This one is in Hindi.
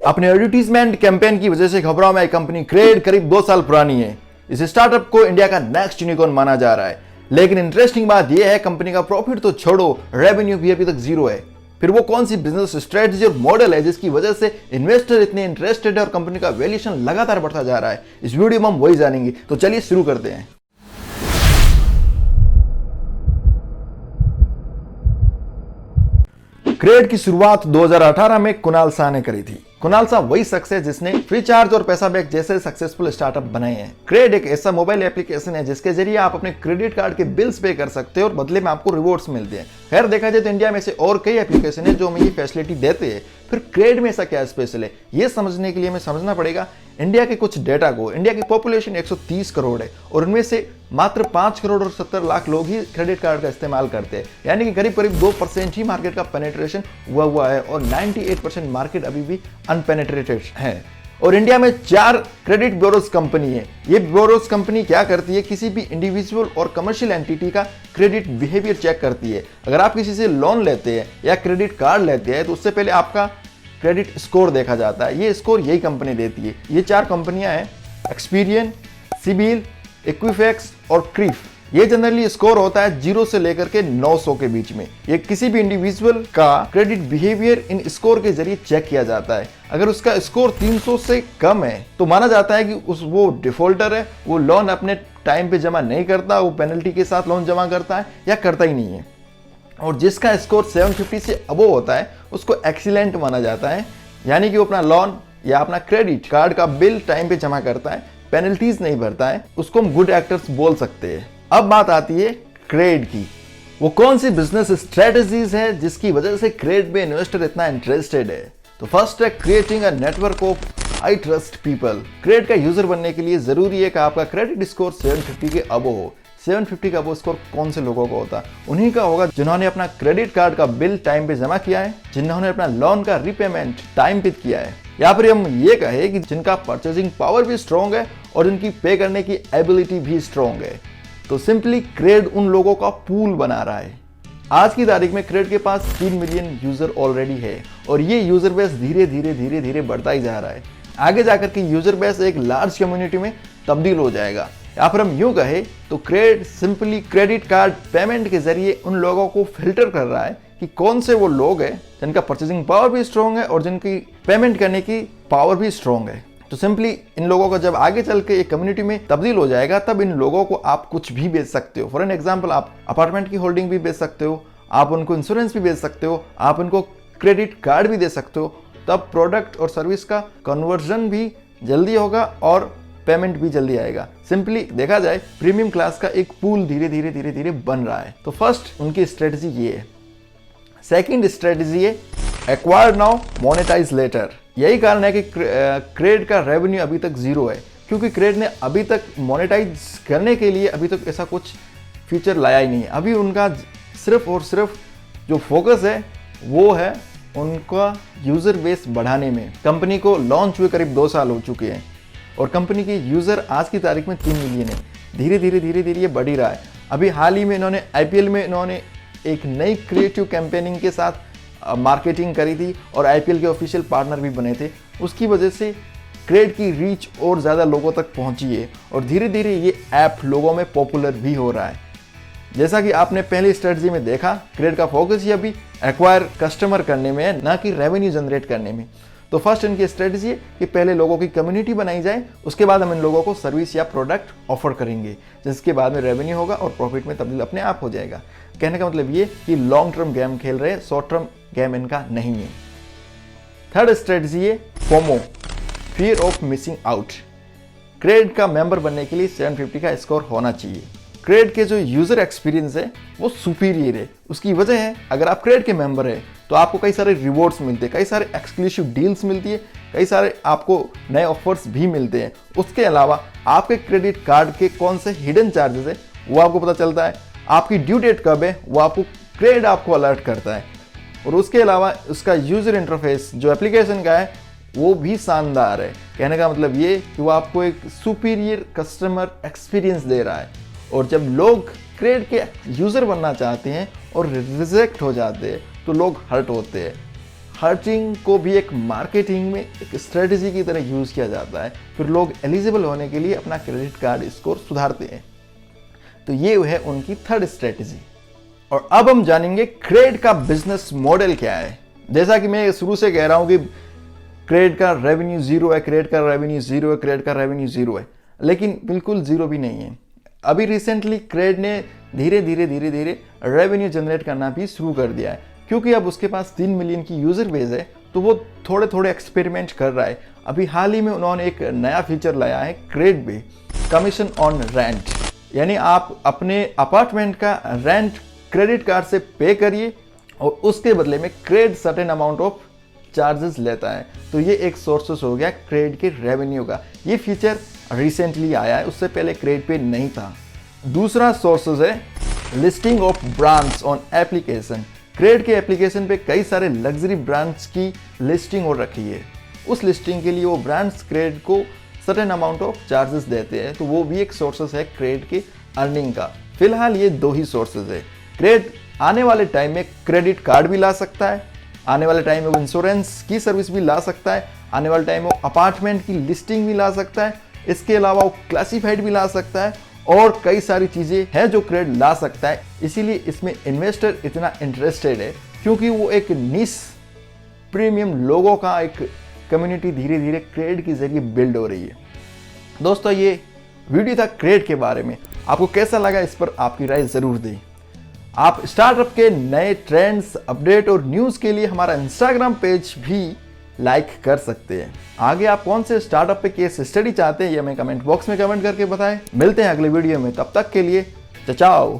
अपने एडवर्टीजमेंट कैंपेन की वजह से खबरों में कंपनी क्रेड करीब 2 साल पुरानी है। इस स्टार्टअप को इंडिया का नेक्स्ट यूनिकॉर्न माना जा रहा है। लेकिन इंटरेस्टिंग बात यह है, कंपनी का प्रॉफिट तो छोड़ो, रेवेन्यू भी अभी तक जीरो है। फिर वो कौन सी बिजनेस स्ट्रेटजी और मॉडल है जिसकी वजह से इन्वेस्टर इतने इंटरेस्टेड है और कंपनी का वैल्यूएशन लगातार बढ़ता जा रहा है? इस वीडियो में हम वही जानेंगे। तो चलिए शुरू करते हैं। क्रेड की शुरुआत 2018 में कुणाल शाह ने करी थी। कुणाल शाह वही शख्स है जिसने फ्रीचार्ज और पैसाबैक जैसे सक्सेसफुल स्टार्टअप बनाए हैं। क्रेड एक ऐसा मोबाइल एप्लीकेशन है जिसके जरिए आप अपने क्रेडिट कार्ड के बिल्स पे कर सकते हो और बदले में आपको रिवॉर्ड्स मिलते हैं। खैर देखा जाए तो इंडिया में से और कई एप्लीकेशन है जो हमें ये फैसिलिटी देते हैं। फिर क्रेड में ऐसा क्या स्पेशल है, ये समझने के लिए हमें समझना पड़ेगा इंडिया के कुछ डेटा को। इंडिया की पॉपुलेशन 130 करोड़ है और उनमें से मात्र 5 करोड़ और 70 लाख लोग ही क्रेडिट कार्ड का इस्तेमाल करते हैं, यानी कि करीब करीब 2% ही मार्केट का पेनिट्रेशन हुआ है और 98% मार्केट अभी भी अनपेनिट्रेटेड है। और इंडिया में 4 क्रेडिट ब्यूरोज कंपनी है। ये ब्यूरोज कंपनी क्या करती है, किसी भी इंडिविजुअल और कमर्शियल एंटिटी का क्रेडिट बिहेवियर चेक करती है। अगर आप किसी से लोन लेते हैं या क्रेडिट कार्ड लेते हैं तो उससे पहले आपका क्रेडिट स्कोर देखा जाता है। ये स्कोर यही कंपनी देती है। ये 4 कंपनियां हैं, एक्सपीरियन, सिबिल, इक्विफैक्स और क्रिफ। ये जनरली स्कोर होता है 0 से लेकर के 900 के बीच में। ये किसी भी इंडिविजुअल का क्रेडिट बिहेवियर इन स्कोर के जरिए चेक किया जाता है। अगर उसका स्कोर 300 से कम है तो माना जाता है कि वो डिफॉल्टर है, वो लोन अपने टाइम पे जमा नहीं करता, वो पेनल्टी के साथ लोन जमा करता है या करता ही नहीं है। और जिसका स्कोर 750 से अबव होता है उसको एक्सीलेंट माना जाता है, यानी कि वो अपना लोन या अपना क्रेडिट कार्ड का बिल टाइम पे जमा करता है, पेनल्टीज नहीं भरता है, उसको हम गुड एक्टर्स बोल सकते हैं। अब बात आती है क्रेड की। वो कौन सी बिजनेस स्ट्रेटजीज है जिसकी वजह से क्रेड में इन्वेस्टर इतना इंटरेस्टेड है? तो फर्स्ट है creating a network of I trust people. CRED का यूजर बनने के लिए जरूरी है कि आपका क्रेडिट स्कोर 750 के अबव हो। 750 का वो स्कोर कौन से लोगों का होता है? उन्हीं का होगा जिन्होंने अपना क्रेडिट कार्ड का बिल टाइम पे जमा किया है, जिन्होंने अपना लोन का रीपेमेंट टाइम पे किया है, या फिर हम ये कहें कि जिनका परचेसिंग पावर भी स्ट्रॉन्ग है और जिनकी पे करने की एबिलिटी भी स्ट्रॉन्ग है। तो सिंपली क्रेड उन लोगों का पूल बना रहा है। आज की तारीख में क्रेड के पास 3 मिलियन यूजर ऑलरेडी है और ये यूजर बेस धीरे धीरे बढ़ता ही जा रहा है। आगे जाकर के यूजर बेस एक लार्ज कम्युनिटी में तब्दील हो जाएगा। या फिर हम यूं कहें तो CRED simply credit card payment के जरिए उन लोगों को फिल्टर कर रहा है कि कौन से वो लोग हैं जिनका परचेसिंग पावर भी स्ट्रॉन्ग है और जिनकी पेमेंट करने की पावर भी स्ट्रॉन्ग है। तो सिंपली इन लोगों को जब आगे चल के एक कम्युनिटी में तब्दील हो जाएगा तब इन लोगों को आप कुछ भी बेच सकते हो। फॉर एन एग्जांपल, आप अपार्टमेंट की होल्डिंग भी बेच सकते हो, आप उनको इंश्योरेंस भी बेच सकते हो, आप उनको क्रेडिट कार्ड भी दे सकते हो। तब प्रोडक्ट और सर्विस का कन्वर्जन भी जल्दी होगा और पेमेंट भी जल्दी आएगा। सिंपली देखा जाए प्रीमियम क्लास का एक पूल धीरे धीरे बन रहा है। तो फर्स्ट उनकी स्ट्रेटजी ये है। सेकंड स्ट्रेटजी है एक्वायर नाउ मोनेटाइज लेटर। यही कारण है कि क्रेड का रेवेन्यू अभी तक जीरो है, क्योंकि क्रेड ने अभी तक मोनेटाइज करने के लिए अभी तक ऐसा कुछ फीचर लाया ही नहीं है। अभी उनका सिर्फ और सिर्फ जो फोकस है वो है उनका यूज़र बेस बढ़ाने में। कंपनी को लॉन्च हुए करीब 2 साल हो चुके हैं और कंपनी के यूज़र आज की तारीख में 3 मिलियन है। धीरे धीरे ये बढ़ ही रहा है। अभी हाल ही में इन्होंने IPL में इन्होंने एक नई क्रिएटिव कैंपेनिंग के साथ मार्केटिंग करी थी और IPL के ऑफिशियल पार्टनर भी बने थे। उसकी वजह से क्रेड की रीच और ज़्यादा लोगों तक पहुंची है और धीरे धीरे ये ऐप लोगों में पॉपुलर भी हो रहा है। जैसा कि आपने पहली स्ट्रेटजी में देखा, क्रेड का फोकस ही अभी एक्वायर कस्टमर करने में है, ना कि रेवेन्यू जनरेट करने में। तो फर्स्ट इनकी स्ट्रेटजी है कि पहले लोगों की कम्युनिटी बनाई जाए, उसके बाद हम इन लोगों को सर्विस या प्रोडक्ट ऑफर करेंगे, जिसके बाद में रेवेन्यू होगा और प्रॉफिट में तब्दील अपने आप हो जाएगा। कहने का मतलब ये कि लॉन्ग टर्म गेम खेल रहे हैं, शॉर्ट टर्म गेम इनका नहीं है। थर्ड स्ट्रेटजी है FOMO, fear of missing out. CRED का मेंबर बनने के लिए 750 का स्कोर होना चाहिए। क्रेड के जो यूजर एक्सपीरियंस है वो सुपीरियर है। उसकी वजह है, अगर आप क्रेड के मेंबर है तो आपको कई सारे रिवॉर्ड्स मिलते हैं, कई सारे एक्सक्लूसिव डील्स मिलती है, कई सारे आपको नए ऑफर्स भी मिलते हैं। उसके अलावा आपके क्रेडिट कार्ड के कौन से हिडन चार्जेस है वो आपको पता चलता है, आपकी ड्यू डेट कब है वो आपको क्रेड आपको अलर्ट करता है। और उसके अलावा उसका यूजर इंटरफेस जो एप्लीकेशन का है वो भी शानदार है। कहने का मतलब ये कि वो आपको एक सुपीरियर कस्टमर एक्सपीरियंस दे रहा है। और जब लोग क्रेड के यूज़र बनना चाहते हैं और रिजेक्ट हो जाते हैं तो लोग हर्ट होते हैं। हर्टिंग को भी एक मार्केटिंग में एक स्ट्रेटेजी की तरह यूज किया जाता है, फिर लोग एलिजिबल होने के लिए अपना क्रेडिट कार्ड स्कोर सुधारते हैं। तो ये है उनकी थर्ड स्ट्रेटेजी। और अब हम जानेंगे क्रेड का बिजनेस मॉडल क्या है। जैसा कि मैं शुरू से कह रहा हूं कि क्रेड का रेवेन्यू जीरो है, क्रेड का रेवेन्यू जीरो है, क्रेड का रेवेन्यू जीरो है, लेकिन बिल्कुल जीरो भी नहीं है। अभी रिसेंटली क्रेड ने धीरे धीरे रेवेन्यू जनरेट करना भी शुरू कर दिया है, क्योंकि अब उसके पास 3 मिलियन की यूजर बेस है, तो वो थोड़े एक्सपेरिमेंट कर रहा है। अभी हाल ही में उन्होंने एक नया फीचर लाया है क्रेड पे, कमीशन ऑन रेंट, यानी आप अपने अपार्टमेंट का रेंट क्रेडिट कार्ड से पे करिए और उसके बदले में CRED certain amount of charges लेता है। तो ये एक सोर्सेस हो गया क्रेड के रेवेन्यू का। ये फीचर रिसेंटली आया है, उससे पहले क्रेड पे नहीं था। दूसरा सोर्सेस है listing of brands on application. CRED के एप्लीकेशन पे कई सारे लग्जरी ब्रांड्स की लिस्टिंग हो रखी है। उस लिस्टिंग के लिए वो ब्रांड्स क्रेड को सर्टेन अमाउंट ऑफ चार्जेस देते हैं, तो वो भी एक सोर्सेस है क्रेड के अर्निंग का। फिलहाल ये 2 ही सोर्सेस है। क्रेड आने वाले टाइम में क्रेडिट कार्ड भी ला सकता है, आने वाले टाइम में वो इंश्योरेंस की सर्विस भी ला सकता है, आने वाले टाइम में वो अपार्टमेंट की लिस्टिंग भी ला सकता है, इसके अलावा वो क्लासिफाइड भी ला सकता है और कई सारी चीज़ें हैं जो क्रेड ला सकता है। इसीलिए इसमें इन्वेस्टर इतना इंटरेस्टेड है, क्योंकि वो एक निश प्रीमियम लोगों का एक कम्युनिटी धीरे धीरे क्रेड के जरिए बिल्ड हो रही है। दोस्तों, ये वीडियो था क्रेड के बारे में। आपको कैसा लगा, इस पर आपकी राय ज़रूर दें। आप स्टार्टअप के नए ट्रेंड्स, अपडेट और न्यूज़ के लिए हमारा इंस्टाग्राम पेज भी लाइक कर सकते हैं। आगे आप कौन से स्टार्टअप पे केस स्टडी चाहते हैं, ये हमें कमेंट बॉक्स में कमेंट करके बताएं। मिलते हैं अगले वीडियो में, तब तक के लिए चाओ।